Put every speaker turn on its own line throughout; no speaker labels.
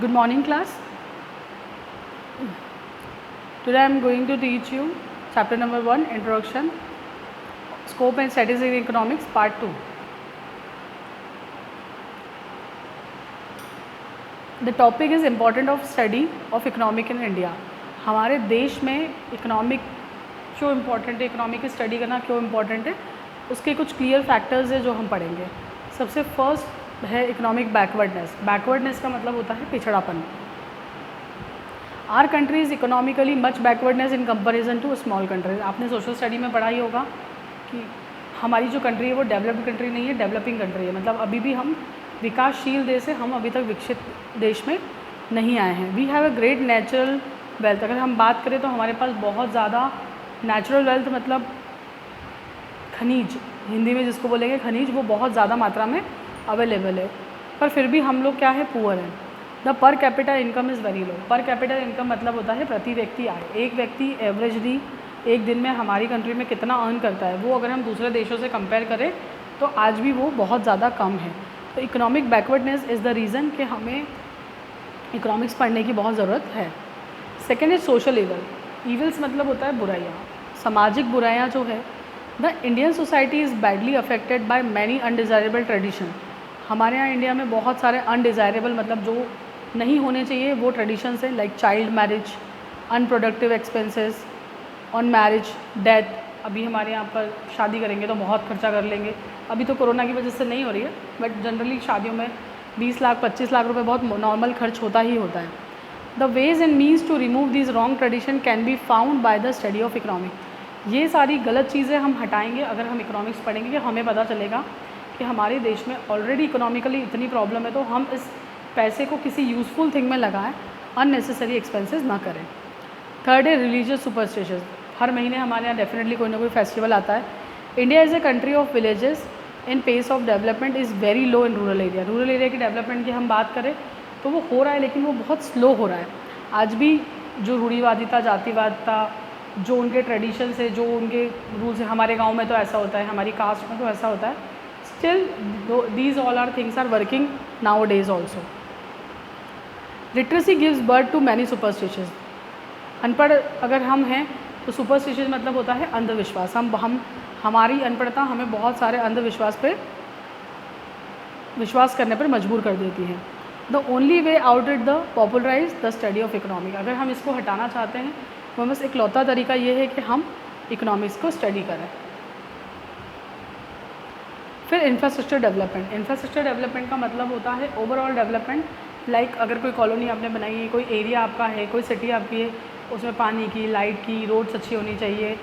Good morning, class. Today I am going to teach you chapter number 1, Introduction, Scope and Statistics in Economics, Part 2. The topic is Importance of Study of Economic in India. हमारे देश में economic क्यों important है, economic की study करना क्यों important है, उसके कुछ क्लियर फैक्टर्स है जो हम पढ़ेंगे. सबसे फर्स्ट है इकोनॉमिक बैकवर्डनेस. बैकवर्डनेस का मतलब होता है पिछड़ापन. Our country is economically much backwardness in comparison to small countries. आपने सोशल स्टडी में पढ़ा ही होगा कि हमारी जो कंट्री है वो डेवलप्ड कंट्री नहीं है, डेवलपिंग कंट्री है. मतलब अभी भी हम विकासशील देश से हम अभी तक विकसित देश में नहीं आए हैं. We have a great natural wealth. अगर हम बात करें तो हमारे पास बहुत ज़्यादा नेचुरल वेल्थ मतलब खनिज, हिंदी में जिसको बोलेंगे खनिज, वो बहुत ज़्यादा मात्रा में अवेलेबल है. पर फिर भी हम लोग क्या है, पुअर हैं. The per capita income is very low. Per capita income मतलब होता है प्रति व्यक्ति आय. एक व्यक्ति एवरेजली एक दिन में हमारी कंट्री में कितना अर्न करता है, वो अगर हम दूसरे देशों से कंपेयर करें तो आज भी वो बहुत ज़्यादा कम है. तो economic backwardness is the reason कि हमें इकोनॉमिक्स पढ़ने की बहुत ज़रूरत है. Second is social evil. Evils मतलब होता है बुराइयाँ, सामाजिक बुराइयाँ जो है. The Indian society is badly affected by many undesirable tradition. हमारे यहाँ इंडिया में बहुत सारे अनडिज़ायरेबल मतलब जो नहीं होने चाहिए वो ट्रेडिशंस हैं, like child marriage, unproductive expenses on marriage, death. अभी हमारे यहाँ पर शादी करेंगे तो बहुत खर्चा कर लेंगे. अभी तो कोरोना की वजह से नहीं हो रही है, बट जनरली शादियों में 20 लाख 25 लाख रुपए बहुत नॉर्मल खर्च होता ही होता है. The ways and means to remove this wrong tradition can be found by the study of economic. ये सारी गलत चीज़ें हम हटाएंगे अगर हम इकोनॉमिक्स पढ़ेंगे, कि हमें पता चलेगा कि हमारे देश में ऑलरेडी इकोनॉमिकली इतनी प्रॉब्लम है, तो हम इस पैसे को किसी यूज़फुल थिंग में लगाएं, अननेसेसरी एक्सपेंसेस ना करें. थर्ड है रिलीजियस सुपरस्टिशंस. हर महीने हमारे यहाँ डेफिनेटली कोई ना कोई फेस्टिवल आता है. India is a country of villages in pace of development is very low in rural area. Rural area की डेवलपमेंट की हम बात करें तो वो हो रहा है, लेकिन वो बहुत स्लो हो रहा है. आज भी जो रूढ़िवादिता, जातिवादिता, जो उनके ट्रेडिशंस है, जो उनके रूल्स है, हमारे गांव में तो ऐसा होता है, हमारी कास्ट में तो ऐसा होता है. Still these all are things are working nowadays also. Literacy gives birth to many superstitions. अनपढ़ अगर हम हैं तो सुपरस्टिशंस मतलब होता है अंधविश्वास. हम हमारी अनपढ़ता हमें बहुत सारे अंधविश्वास पे विश्वास करने पर मजबूर कर देती है. The only way out it the popularize the study of economic. अगर हम इसको हटाना चाहते हैं तो बस इकलौता तरीका ये है कि हम इकोनॉमिक्स को स्टडी करें. फिर इंफ्रास्ट्रक्चर डेवलपमेंट. इंफ्रास्ट्रक्चर डेवलपमेंट का मतलब होता है ओवरऑल डेवलपमेंट. लाइक अगर कोई कॉलोनी आपने बनाई है, कोई एरिया आपका है, कोई सिटी आपकी है, उसमें पानी की, लाइट की, रोड्स अच्छी होनी चाहिए,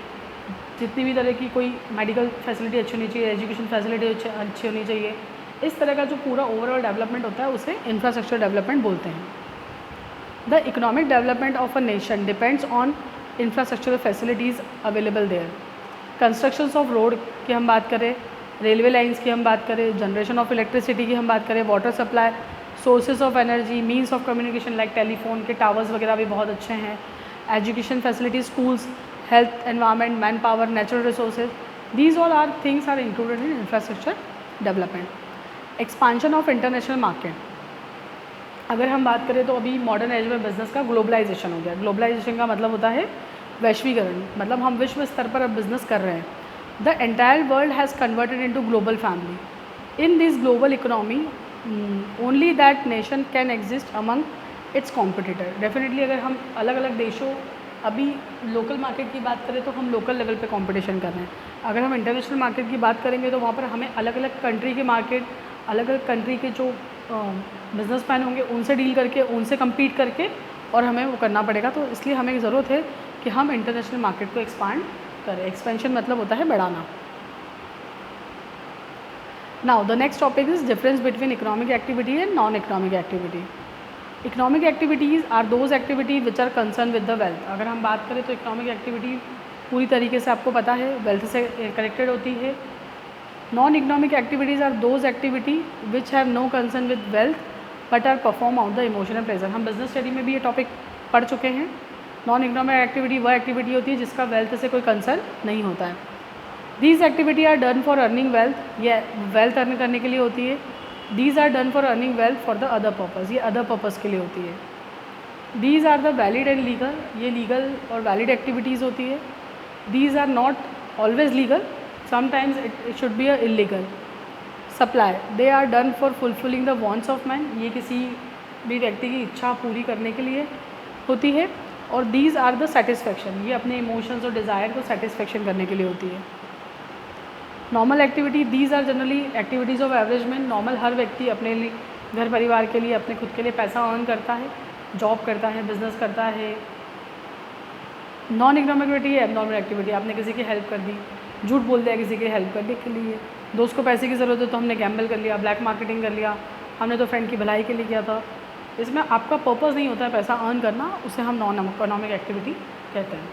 जितनी भी तरह की कोई मेडिकल फैसिलिटी अच्छी होनी चाहिए, एजुकेशन फैसिलिटी अच्छी होनी चाहिए. इस तरह का जो पूरा ओवरऑल डेवलपमेंट होता है उसे इंफ्रास्ट्रक्चर डेवलपमेंट बोलते हैं. The economic development of a nation depends on infrastructural facilities available there. Constructions of road की हम बात करें, रेलवे लाइंस की हम बात करें, जनरेशन ऑफ इलेक्ट्रिसिटी की हम बात करें, water supply, sources of energy, means of communication like telephone के टावर्स वगैरह भी बहुत अच्छे हैं. Education facility, schools, health, environment, man power, natural resources, these all are things are included in infrastructure development. Expansion of international market. अगर हम बात करें तो अभी मॉडर्न एज में बिज़नेस का ग्लोबलाइजेशन हो गया. ग्लोबलाइजेशन का मतलब होता है वैश्वीकरण. मतलब हम विश्व स्तर पर अब बिज़नेस कर रहे हैं. The entire world has converted into global family. In this global economy only that nation can exist among it's competitor. Definitely अगर हम अलग अलग देशों, अभी लोकल मार्केट की बात करें तो हम लोकल लेवल पे कंपटीशन कर रहे हैं. अगर हम इंटरनेशनल मार्केट की बात करेंगे तो वहाँ पर हमें अलग अलग कंट्री के मार्केट, अलग अलग कंट्री के जो बिजनेसमैन होंगे उनसे डील करके, उनसे कम्पीट करके और हमें वो करना पड़ेगा. तो इसलिए हमें ज़रूरत है कि हम इंटरनेशनल मार्केट को एक्सपांड करें. एक्सपेंशन मतलब होता है बढ़ाना. Now the next topic is difference between economic activity and non economic activity. Economic activities are those activity which are concern with the wealth. अगर हम बात करें तो इकोनॉमिक एक्टिविटी पूरी तरीके से आपको पता है वेल्थ से कनेक्टेड होती है. Non economic activities are those activity which have no concern with wealth but are perform out the emotion and pleasure. हम बिजनेस स्टडी में भी ये टॉपिक पढ़ चुके हैं. नॉन इकोनॉमिक एक्टिविटी वह एक्टिविटी होती है जिसका वेल्थ से कोई कंसर्न नहीं होता है. These activity are done for earning wealth. ये वेल्थ अर्न करने के लिए होती है. These are done for earning wealth for the other purpose, ये अदर पर्पज़ के लिए होती है। These are the valid and legal, ये लीगल और वैलिड एक्टिविटीज़ होती है। These are not always legal, sometimes it should be a illegal. Supply, they are done for fulfilling the wants of man, ये किसी भी व्यक्ति की इच्छा पूरी करने के लिए होती है। और दीज आर द सेटिस्फैक्शन, ये अपने इमोशंस और डिज़ायर को सेटिस्फैक्शन करने के लिए होती है। Normal activity, these are generally activities of average man, normal हर व्यक्ति अपने लिए, घर परिवार के लिए, अपने खुद के लिए पैसा अर्न करता है, जॉब करता है, बिजनेस करता है। नॉन इकोनॉमिक एक्टिविटी है एबनॉर्मल एक्टिविटी, आपने किसी की हेल्प कर दी, झूठ बोल दिया किसी की हेल्प करने के लिए, दोस्त को पैसे की ज़रूरत है तो हमने गैम्बल कर लिया, ब्लैक मार्केटिंग कर लिया, हमने तो फ्रेंड की भलाई के लिए किया था। इसमें आपका पर्पज़ नहीं होता है पैसा अर्न करना, उसे हम नॉन इकोनॉमिक एक्टिविटी कहते हैं।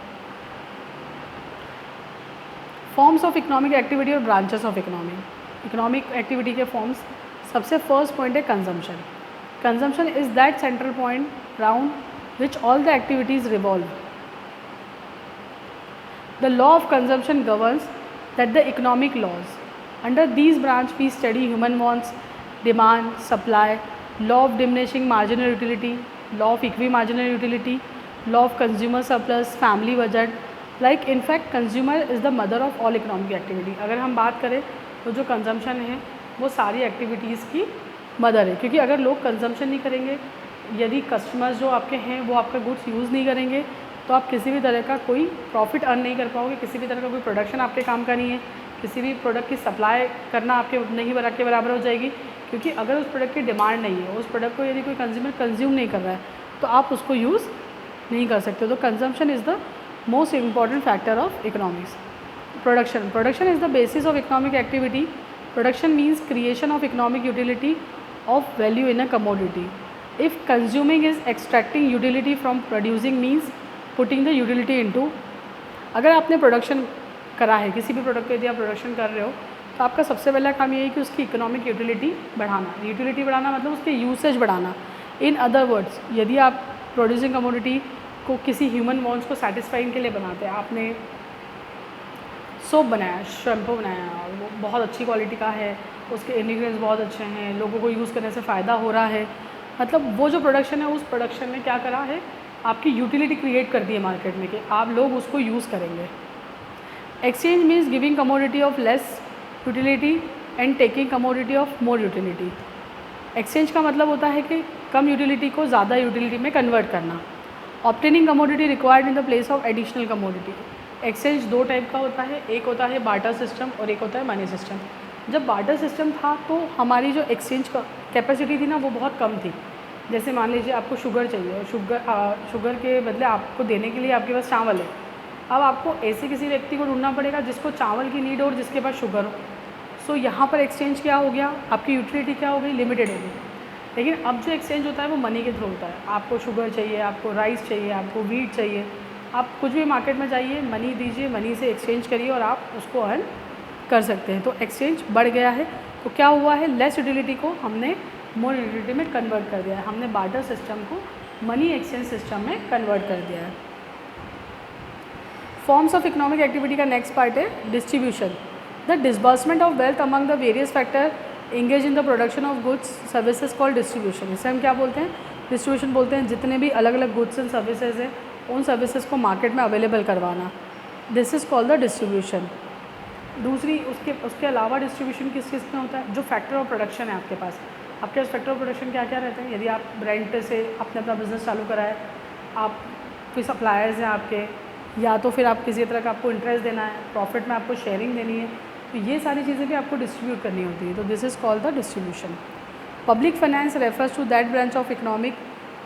फॉर्म्स ऑफ इकोनॉमिक एक्टिविटी और ब्रांचेस ऑफ इकोनॉमिक एक्टिविटी के फॉर्म्स, सबसे फर्स्ट पॉइंट है consumption. Consumption is that central point round which all the activities revolve. The law of consumption governs that the economic laws. Under these branch we study human wants, demand, supply, law of diminishing marginal utility, law of equimarginal utility, law of consumer surplus, family budget. Like in fact consumer is the mother of all economic activity. अगर हम बात करें तो जो consumption है वो सारी activities की मदर है, क्योंकि अगर लोग कंजम्पशन नहीं करेंगे, यदि कस्टमर्स जो आपके हैं वो आपका गुड्स यूज़ नहीं करेंगे तो आप किसी भी तरह का कोई प्रॉफिट अर्न नहीं कर पाओगे, किसी भी तरह का कोई प्रोडक्शन आपके काम का नहीं है, किसी भी प्रोडक्ट की सप्लाई करना आपके नहीं के बराबर हो जाएगी, क्योंकि अगर उस प्रोडक्ट की डिमांड नहीं है, उस प्रोडक्ट को यदि कोई कंज्यूमर कंज्यूम नहीं कर रहा है तो आप उसको यूज़ नहीं कर सकते। तो consumption is the most important factor of economics. Production is the basis of economic activity. Production means creation of economic utility of value in a commodity. If consuming is extracting utility from producing means putting the utility into. अगर आपने production करा है, किसी भी product का यदि आप production कर रहे हो तो आपका सबसे पहला काम ये है कि उसकी इकोनॉमिक यूटिलिटी बढ़ाना। यूटिलिटी बढ़ाना मतलब उसके यूसेज बढ़ाना। इन अदर वर्ड्स, यदि आप प्रोड्यूसिंग कमोडिटी को किसी ह्यूमन वांट्स को सेटिस्फाइंग के लिए बनाते हैं, आपने सोप बनाया, शैम्पू बनाया, वो बहुत अच्छी क्वालिटी का है, उसके इंग्रेडिएंट्स बहुत अच्छे हैं, लोगों को यूज़ करने से फ़ायदा हो रहा है, मतलब वो जो प्रोडक्शन है उस प्रोडक्शन में क्या करा है, आपकी यूटिलिटी क्रिएट कर दी है मार्केट में कि आप लोग उसको यूज़ करेंगे। Exchange means giving commodity of less utility and taking commodity of more utility. Exchange का मतलब होता है कि कम यूटिलिटी को ज़्यादा यूटिलिटी में कन्वर्ट करना। Obtaining commodity required in the place of additional commodity. Exchange दो टाइप का होता है, एक होता है बार्टर सिस्टम और एक होता है मनी सिस्टम। जब बार्टर सिस्टम था तो हमारी जो एक्सचेंज का कैपेसिटी थी ना वो बहुत कम थी। जैसे मान लीजिए आपको शुगर चाहिए और शुगर के बदले आपको देने के लिए आपके पास चावल है। अब आपको ऐसे किसी व्यक्ति को ढूंढना पड़ेगा जिसको चावल की नीड हो और जिसके पास शुगर हो। सो यहाँ पर एक्सचेंज क्या हो गया, आपकी यूटिलिटी क्या हो गई, लिमिटेड हो गई। लेकिन अब जो एक्सचेंज होता है वो मनी के थ्रू होता है। आपको शुगर चाहिए, आपको राइस चाहिए, आपको वीट चाहिए, आप कुछ भी मार्केट में जाइए, मनी दीजिए, मनी से एक्सचेंज करिए और आप उसको अर्न कर सकते हैं। तो एक्सचेंज बढ़ गया है। तो क्या हुआ है, लेस यूटिलिटी को हमने मोर यूटिलिटी में कन्वर्ट कर दिया है। हमने बार्टर सिस्टम को मनी एक्सचेंज सिस्टम में कन्वर्ट कर दिया है। फॉर्म्स ऑफ इकोनॉमिक एक्टिविटी का नेक्स्ट पार्ट है distribution. The disbursement of wealth among the various factor engage in the production of goods services called distribution. इसे हम क्या बोलते हैं, डिस्ट्रीब्यूशन बोलते हैं। जितने भी अलग अलग गुड्स एंड सर्विसेज हैं उन सर्विसेज को मार्केट में अवेलेबल करवाना, this is called the distribution. दूसरी उसके अलावा डिस्ट्रीब्यूशन किस चीज़ में होता है, जो फैक्टर ऑफ प्रोडक्शन है आपके पास फैक्टर ऑफ प्रोडक्शन क्या क्या रहते हैं। यदि आप रेंट से आपने अपना बिजनेस चालू करा है, आप कोई सप्लायर्स हैं आपके, या तो फिर आप किसी तरह का आपको इंटरेस्ट देना है, प्रॉफिट में आपको शेयरिंग देनी है, तो ये सारी चीज़ें भी आपको डिस्ट्रीब्यूट करनी होती है। तो this is called the distribution. Public finance refers to that branch of economic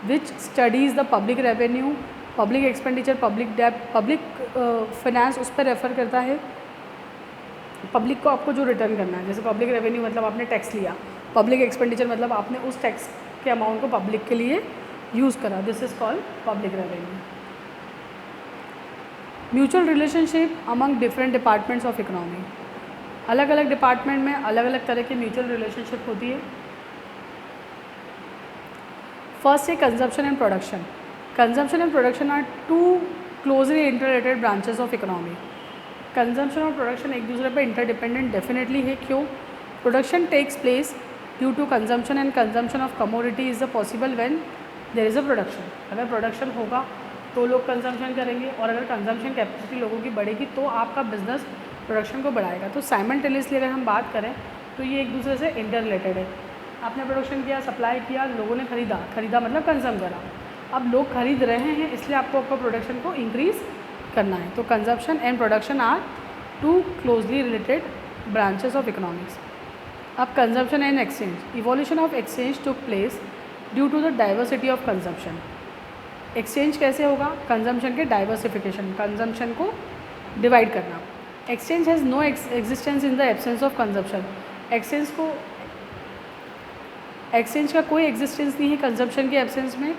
which studies the public revenue, public expenditure, public डेब्ट। पब्लिक फाइनेंस उस पर रेफ़र करता है पब्लिक को आपको जो रिटर्न करना है। जैसे पब्लिक रेवेन्यू मतलब आपने टैक्स लिया, पब्लिक एक्सपेंडिचर मतलब आपने उस टैक्स के अमाउंट को पब्लिक के लिए यूज़ करा, this is called public revenue. Mutual relationship among different departments of economy. अलग अलग डिपार्टमेंट में अलग अलग तरह की म्यूचुअल रिलेशनशिप होती है। फर्स्ट है consumption and production. Consumption and production are two closely interrelated branches of economy. Consumption और प्रोडक्शन एक दूसरे पर इंटरडिपेंडेंट डेफिनेटली है। क्यों? Production takes place due to consumption and consumption of commodity is the possible when there is a production. अगर production होगा तो लोग कंजम्पशन करेंगे, और अगर कंजम्पशन कैपेसिटी लोगों की बढ़ेगी तो आपका बिजनेस प्रोडक्शन को बढ़ाएगा। तो साइमल्टेनियसली अगर हम बात करें तो ये एक दूसरे से इंटर रिलेटेड है। आपने प्रोडक्शन किया, सप्लाई किया, लोगों ने खरीदा मतलब कंज्यूम करा। अब लोग खरीद रहे हैं, इसलिए आपको आपका प्रोडक्शन को इंक्रीज़ करना है। तो consumption and production are two closely related branches of economics. अब consumption and exchange, evolution of exchange took place due to the diversity of consumption. Exchange कैसे होगा? कंजम्पशन के डाइवर्सिफिकेशन, कंजम्पशन को डिवाइड करना। Exchange has no existence in the absence of consumption. Exchange का कोई existence नहीं है कंजम्पशन के एब्सेंस में।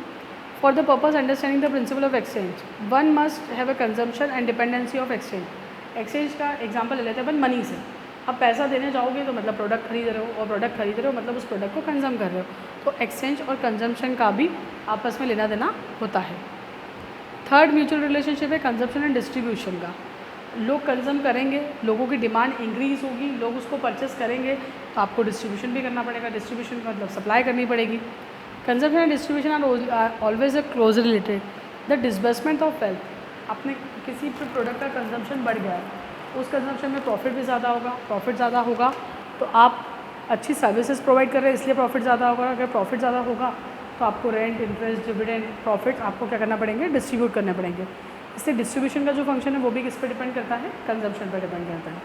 For the purpose understanding the principle of exchange one must have a consumption and dependency of exchange. Exchange का example ले लेते हैं अपन मनी से। अब पैसा देने जाओगे तो मतलब प्रोडक्ट खरीद रहे हो, और प्रोडक्ट खरीद रहे हो मतलब उस प्रोडक्ट को कंज्यूम कर रहे हो। तो एक्सचेंज और कंजम्पशन का भी आपस में लेना देना होता है। थर्ड म्यूचुअल रिलेशनशिप है कंजम्पशन एंड डिस्ट्रीब्यूशन का। लोग कंज्यूम करेंगे, लोगों की डिमांड इंक्रीज़ होगी, लोग उसको परचेस करेंगे, तो आपको डिस्ट्रीब्यूशन भी करना पड़ेगा। डिस्ट्रीब्यूशन का मतलब सप्लाई करनी पड़ेगी। Consumption and distribution are always a close related. The disbursement of wealth, आपने किसी भी प्रोडक्ट का कंजम्पशन बढ़ गया है, उस कंजम्पशन में प्रॉफिट भी ज़्यादा होगा। प्रॉफिट ज़्यादा होगा तो आप अच्छी सर्विसेज प्रोवाइड कर रहे हैं, इसलिए प्रॉफिट ज़्यादा होगा। अगर प्रॉफिट ज़्यादा होगा तो आपको रेंट, इंटरेस्ट, डिविडेंड, प्रॉफिट आपको क्या करना पड़ेंगे? डिस्ट्रीब्यूट करने पड़ेंगे। इससे डिस्ट्रीब्यूशन का जो फंक्शन है वो भी किस पे डिपेंड करता है? कंजम्पशन पर डिपेंड करता है।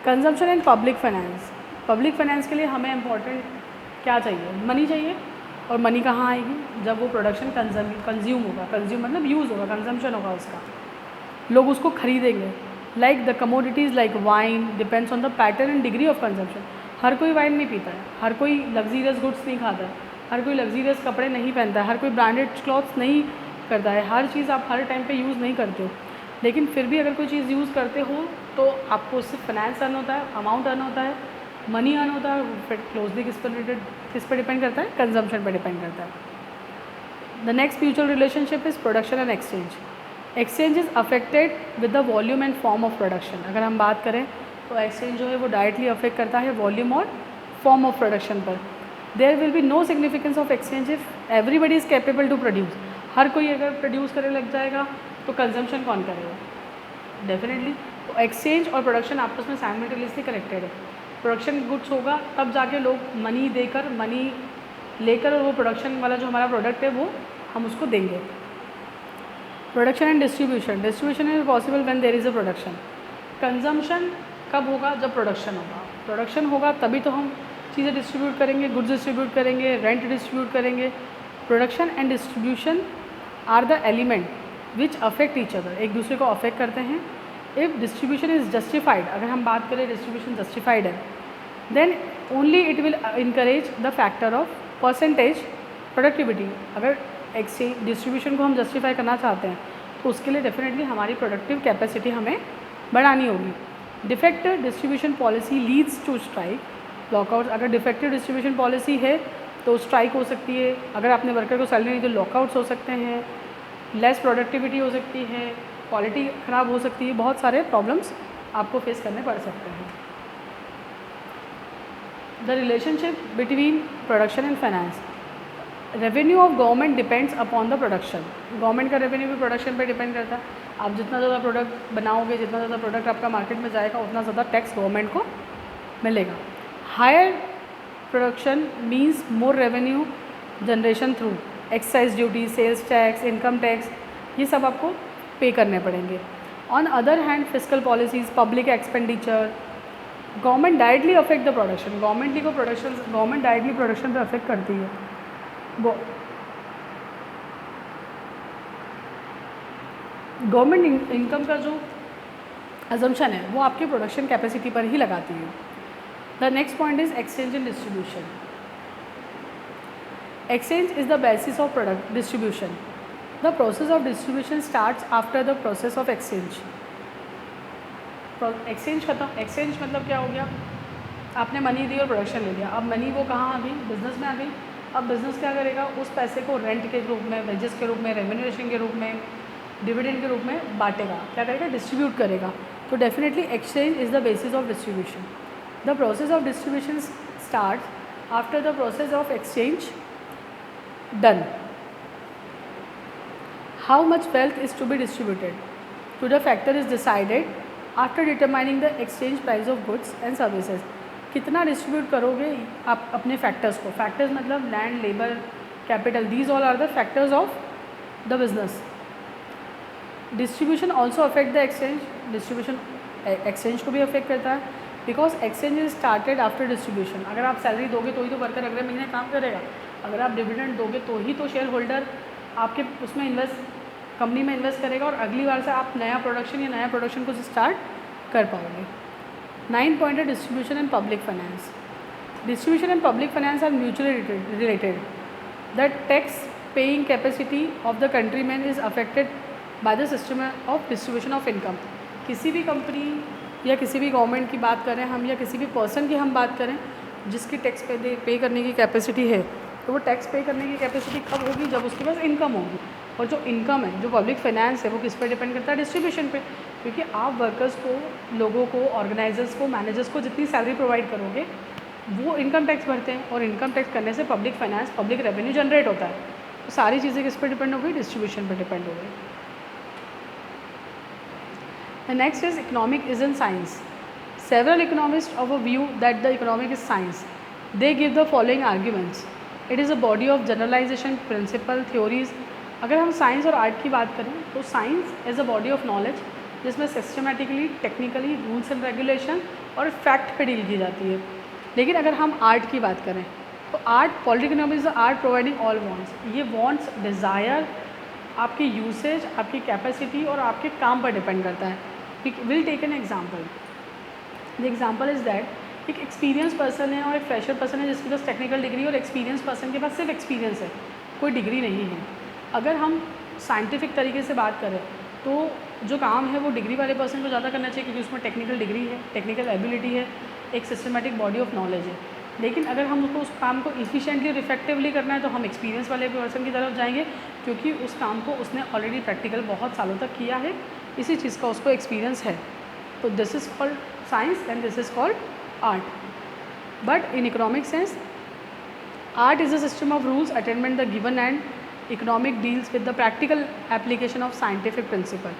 Consumption and public finance. Public finance के लिए हमें इम्पोर्टेंट क्या चाहिए? मनी चाहिए। और मनी कहाँ आएगी? जब वो प्रोडक्शन कंज्यूम होगा। कंज्यूम मतलब यूज़ होगा, कंजम्पशन होगा उसका, लोग उसको खरीदेंगे। Like the commodities like wine depends on the pattern and degree of consumption. हर कोई वाइन नहीं पीता है, हर कोई लग्जीरियस गुड्स नहीं खाता है, हर कोई लग्जीरियस कपड़े नहीं पहनता है, हर कोई ब्रांडेड क्लॉथ्स नहीं करता है। हर चीज़ आप हर टाइम पे यूज़ नहीं करते हो, लेकिन फिर भी अगर कोई चीज़ यूज़ करते हो तो आपको उससे फाइनेंस अर्न होता है, अमाउंट अर्न होता है, मनी अर्न होता है। फिर क्लोजली किस पर डिपेंड करता है? कंजम्पशन पर डिपेंड करता है। The next mutual relationship is production and exchange. Exchange is affected with the volume and form of production. अगर हम बात करें तो एक्सचेंज जो है वो डायरेक्टली अफेक्ट करता है वॉल्यूम और फॉर्म ऑफ प्रोडक्शन पर। There will be no significance of exchange if everybody is capable to produce. हर कोई अगर प्रोड्यूस करने लग जाएगा तो कंजम्पशन कौन करेगा? डेफिनेटली। तो एक्सचेंज और प्रोडक्शन आपस में साइमल्टेनियसली कनेक्टेड है। प्रोडक्शन गुड्स होगा तब जाके लोग मनी देकर, मनी लेकर, और वो प्रोडक्शन वाला जो हमारा प्रोडक्ट है वो हम उसको देंगे। Production and distribution. Distribution is possible when there is a production. Consumption कब होगा? जब प्रोडक्शन होगा। प्रोडक्शन होगा तभी तो हम चीज़ें डिस्ट्रीब्यूट करेंगे, गुड्स डिस्ट्रीब्यूट करेंगे, रेंट डिस्ट्रीब्यूट करेंगे। Production and distribution are the element which affect each other. एक दूसरे को अफेक्ट करते हैं। इफ़ डिस्ट्रीब्यूशन इज़ जस्टिफाइड, अगर हम बात करें डिस्ट्रीब्यूशन जस्टिफाइड है, then only it will encourage the factor of percentage productivity. अगर एक्सचेंज डिस्ट्रीब्यूशन को हम जस्टिफाई करना चाहते हैं तो उसके लिए डेफिनेटली हमारी प्रोडक्टिव कैपेसिटी हमें बढ़ानी होगी। Defective distribution policy leads to strike, lockout. अगर डिफेक्टिव डिस्ट्रीब्यूशन पॉलिसी है तो स्ट्राइक हो सकती है। अगर आपने वर्कर को सैलरी नहीं तो लॉकआउट्स हो सकते हैं, लेस प्रोडक्टिविटी हो सकती है, क्वालिटी ख़राब हो सकती है, बहुत सारे प्रॉब्लम्स आपको फेस करने पड़ सकते हैं। The relationship between production and finance. Revenue of government depends upon the production. Government का रेवेन्यू भी प्रोडक्शन पर डिपेंड करता है। आप जितना ज़्यादा प्रोडक्ट बनाओगे, जितना ज़्यादा प्रोडक्ट आपका मार्केट में जाएगा, उतना ज़्यादा टैक्स गवर्नमेंट को मिलेगा। Higher production means more revenue generation through excise duty, sales tax, income tax, ये सब आपको पे करने पड़ेंगे। On other hand fiscal policies, public expenditure, government directly affect the production. Government directly production पर affect करती है। गवर्नमेंट इनकम का जो अजम्पशन है वो आपकी प्रोडक्शन कैपेसिटी पर ही लगाती है। The next point is exchange and distribution. Exchange is the basis of product distribution. The process of distribution starts after the process of exchange. Exchange खत्म, एक्सचेंज मतलब क्या हो गया? आपने मनी दी और प्रोडक्शन ले लिया। अब मनी वो कहाँ आ गई? बिजनेस में आ गई। अब बिजनेस क्या करेगा? उस पैसे को रेंट के रूप में, वेजेस के रूप में, रेम्यूनरेशन के रूप में, डिविडेंड के रूप में बांटेगा। क्या करेगा? डिस्ट्रीब्यूट करेगा। तो definitely exchange is the basis of distribution. The process of distribution start after the process of exchange done. How much wealth is to be distributed to the factor is decided after determining the exchange price of goods and services. कितना distribute करोगे आप अपने factors को. Factors मतलब land, labour, capital, these all are the factors of the business. Distribution also affect the exchange. Distribution exchange को भी affect करता है because exchange is started after distribution. अगर आप सैलरी दोगे तो ही तो वर्कर अगले महीने काम करेगा. अगर आप डिविडेंड दोगे तो ही तो शेयर होल्डर आपके उसमें कंपनी में इन्वेस्ट करेगा और अगली बार से आप नया प्रोडक्शन को स्टार्ट कर पाओगे. 9 पॉइंट है distribution and public finance. Distribution and public finance are mutually related. The tax paying capacity of the country man is affected by the system of distribution of income. किसी भी company या किसी भी government की बात करें हम या किसी भी पर्सन की हम बात करें जिसकी टैक्स पे करने की कैपेसिटी है, तो वो टैक्स पे करने की कैपेसिटी कब होगी? जब उसके पास इनकम होगी. और जो इनकम है, जो पब्लिक फाइनेंस है, वो किस पर डिपेंड करता है? डिस्ट्रीब्यूशन पे. क्योंकि आप वर्कर्स को, लोगों को, ऑर्गेनाइजर्स को, मैनेजर्स को जितनी सैलरी प्रोवाइड करोगे वो इनकम टैक्स भरते हैं और इनकम टैक्स करने से public finance, public revenue generate होता है. तो सारी चीज़ें किस पर डिपेंड हो गई? डिस्ट्रीब्यूशन पर डिपेंड हो गई. The next is economic is in science. Several economists of a view that the economic is science. They give the following arguments. It is a body of generalization, principle, theories. अगर हम science और art की बात करें तो science as a body of knowledge जिसमें systematically, technically, rules and regulation और fact पे डील की जाती है. लेकिन अगर हम आर्ट की बात करें तो art, political economy is art providing all wants. ये वांट्स, डिज़ायर आपकी यूसेज, आपकी कैपेसिटी और आपके काम पर डिपेंड करता है. Will take an example. The example is that एक एक्सपीरियंस पर्सन है और एक फ्रेशर पर्सन है जिसके पास टेक्निकल डिग्री, और एक्सपीरियंस पर्सन के पास सिर्फ एक्सपीरियंस है, कोई डिग्री नहीं है. अगर हम साइंटिफिक तरीके से बात करें तो जो काम है वो डिग्री वाले पर्सन को ज़्यादा करना चाहिए क्योंकि उसमें टेक्निकल डिग्री है, टेक्निकल एबिलिटी है, एक सिस्टमेटिक बॉडी ऑफ नॉलेज है. लेकिन अगर हम उसको उस काम को इफिशिएंटली और इफेक्टिवली करना है तो हम एक्सपीरियंस वाले पर्सन की तरफ जाएंगे क्योंकि उस काम को उसने ऑलरेडी प्रैक्टिकल बहुत सालों तक किया है, इसी चीज़ का उसको एक्सपीरियंस है. तो this is called science and this is called art. But in economic sense art is a system of rules attainment the given and economic deals with the practical application of scientific principle.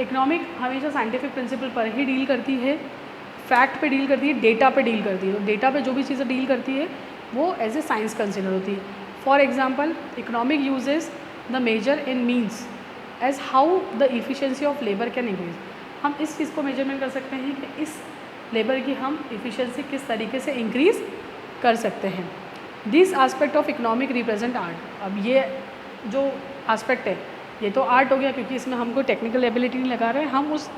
Economic हमेशा scientific principle पर ही deal करती है, fact पे deal करती है, data पे deal करती है. तो डेटा पे जो भी चीज़ें डील करती है वो एज ए साइंस कंसिडर होती है. For example economic uses the measure in means as how the efficiency of labour can increase. हम इस चीज़ को मेजरमेंट कर सकते हैं कि इस लेबर की हम इफ़िशियंसी किस तरीके से इंक्रीज़ कर सकते हैं. This aspect of economic represent art. अब ये जो आस्पेक्ट है ये तो आर्ट हो गया क्योंकि इसमें हमको टेक्निकल एबिलिटी नहीं लगा रहे हैं, हम उस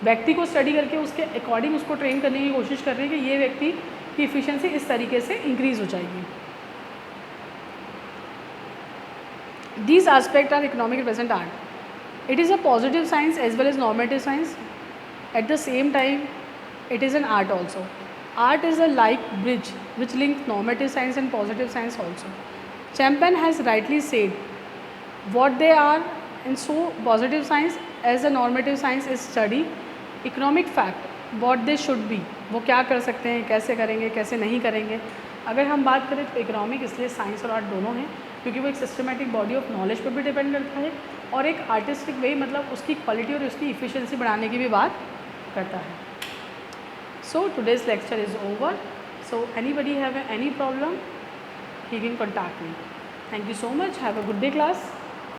व्यक्ति को स्टडी करके उसके अकॉर्डिंग उसको ट्रेन करने की कोशिश कर रहे हैं कि ये व्यक्ति की इफ़िशियंसी इस तरीके से इंक्रीज़ हो जाएगी. These aspects are economic represent art. It is a positive science as well as normative science. At the same time, it is an art also. Art is a like bridge which links normative science and positive science also. Champagne has rightly said what they are, and so positive science as a normative science is study economic fact what they should be. वो क्या कर सकते हैं, कैसे करेंगे, कैसे नहीं करेंगे. अगर हम बात करें तो इकोनॉमिक इसलिए साइंस और आर्ट दोनों हैं क्योंकि वो एक सिस्टमेटिक बॉडी ऑफ नॉलेज पर भी डिपेंड करता है और एक आर्टिस्टिक वे मतलब उसकी क्वालिटी और उसकी इफ़िशियंसी बढ़ाने की भी बात करता है. सो today's lecture is over. So anybody have any problem he can contact me. Thank you so much. Have a good day class.